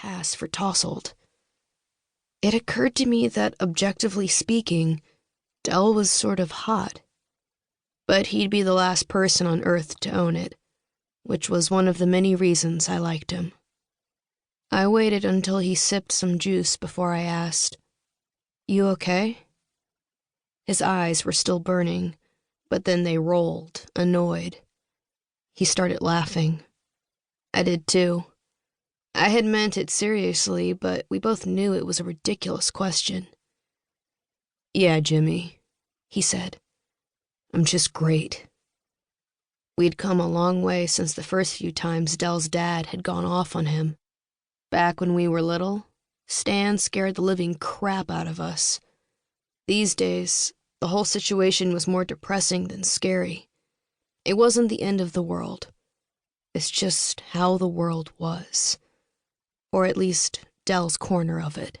pass for Tousled. It occurred to me that, objectively speaking, Del was sort of hot. But he'd be the last person on Earth to own it, which was one of the many reasons I liked him. I waited until he sipped some juice before I asked, "You okay?" His eyes were still burning, but then they rolled, annoyed. He started laughing. I did too. I had meant it seriously, but we both knew it was a ridiculous question. "Yeah, Jimi," he said. "I'm just great." We'd come a long way since the first few times Del's dad had gone off on him. Back when we were little, Stan scared the living crap out of us. These days, the whole situation was more depressing than scary. It wasn't the end of the world. It's just how the world was. Or at least Del's corner of it.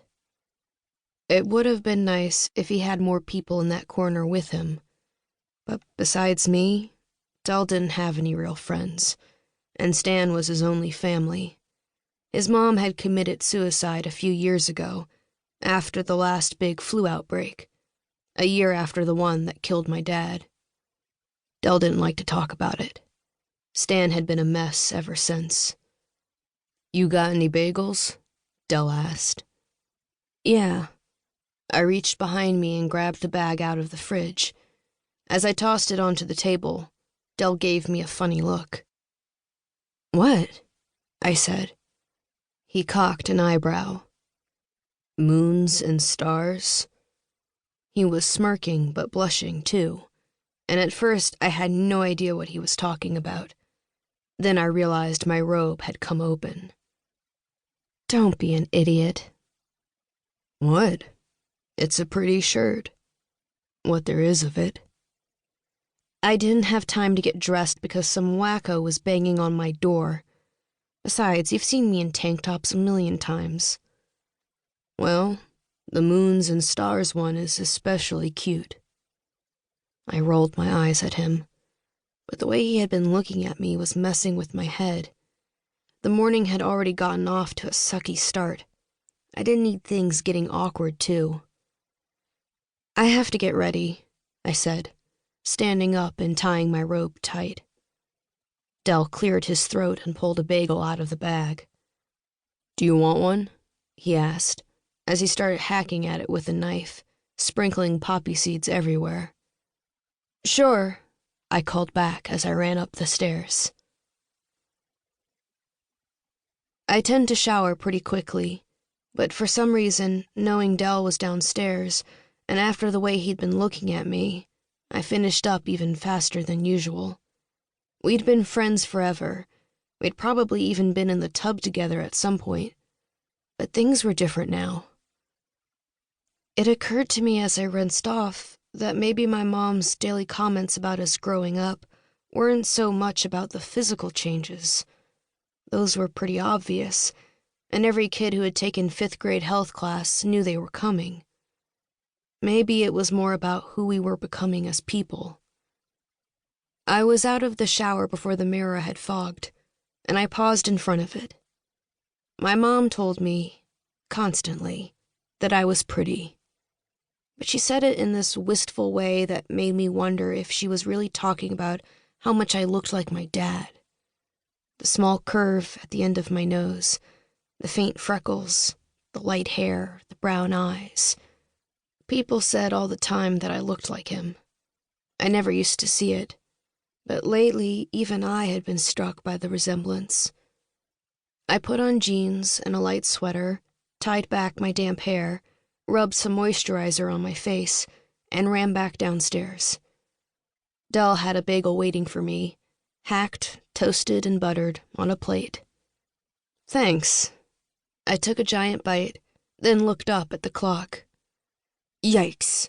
It would have been nice if he had more people in that corner with him. But besides me, Del didn't have any real friends, and Stan was his only family. His mom had committed suicide a few years ago, after the last big flu outbreak, a year after the one that killed my dad. Del didn't like to talk about it. Stan had been a mess ever since. "You got any bagels?" Del asked. "Yeah." I reached behind me and grabbed the bag out of the fridge. As I tossed it onto the table, Del gave me a funny look. "What?" I said. He cocked an eyebrow. "Moons and stars?" He was smirking but blushing too, and at first I had no idea what he was talking about. Then I realized my robe had come open. "Don't be an idiot." "What? It's a pretty shirt. What there is of it." I didn't have time to get dressed because some wacko was banging on my door. Besides, you've seen me in tank tops a million times. "Well, the moons and stars one is especially cute." I rolled my eyes at him, but the way he had been looking at me was messing with my head. The morning had already gotten off to a sucky start. I didn't need things getting awkward, too. "I have to get ready," I said, standing up and tying my robe tight. Del cleared his throat and pulled a bagel out of the bag. "Do you want one?" he asked, as he started hacking at it with a knife, sprinkling poppy seeds everywhere. "Sure," I called back as I ran up the stairs. I tend to shower pretty quickly, but for some reason, knowing Del was downstairs, and after the way he'd been looking at me, I finished up even faster than usual. We'd been friends forever. We'd probably even been in the tub together at some point. But things were different now. It occurred to me as I rinsed off that maybe my mom's daily comments about us growing up weren't so much about the physical changes. Those were pretty obvious, and every kid who had taken 5th grade health class knew they were coming. Maybe it was more about who we were becoming as people. I was out of the shower before the mirror had fogged, and I paused in front of it. My mom told me, constantly, that I was pretty. But she said it in this wistful way that made me wonder if she was really talking about how much I looked like my dad. The small curve at the end of my nose, the faint freckles, the light hair, the brown eyes. People said all the time that I looked like him. I never used to see it, but lately even I had been struck by the resemblance. I put on jeans and a light sweater, tied back my damp hair, rubbed some moisturizer on my face, and ran back downstairs. Del had a bagel waiting for me, hacked, toasted, and buttered on a plate. "Thanks." I took a giant bite, then looked up at the clock. Yikes.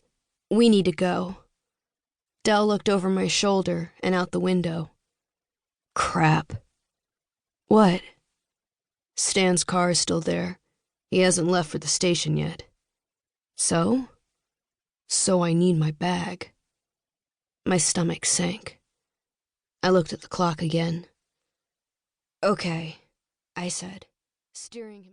We need to go. Del looked over my shoulder and out the window. Crap. What? Stan's car is still there. He hasn't left for the station yet. So? So I need my bag. My stomach sank. I looked at the clock again. Okay, I said, steering him.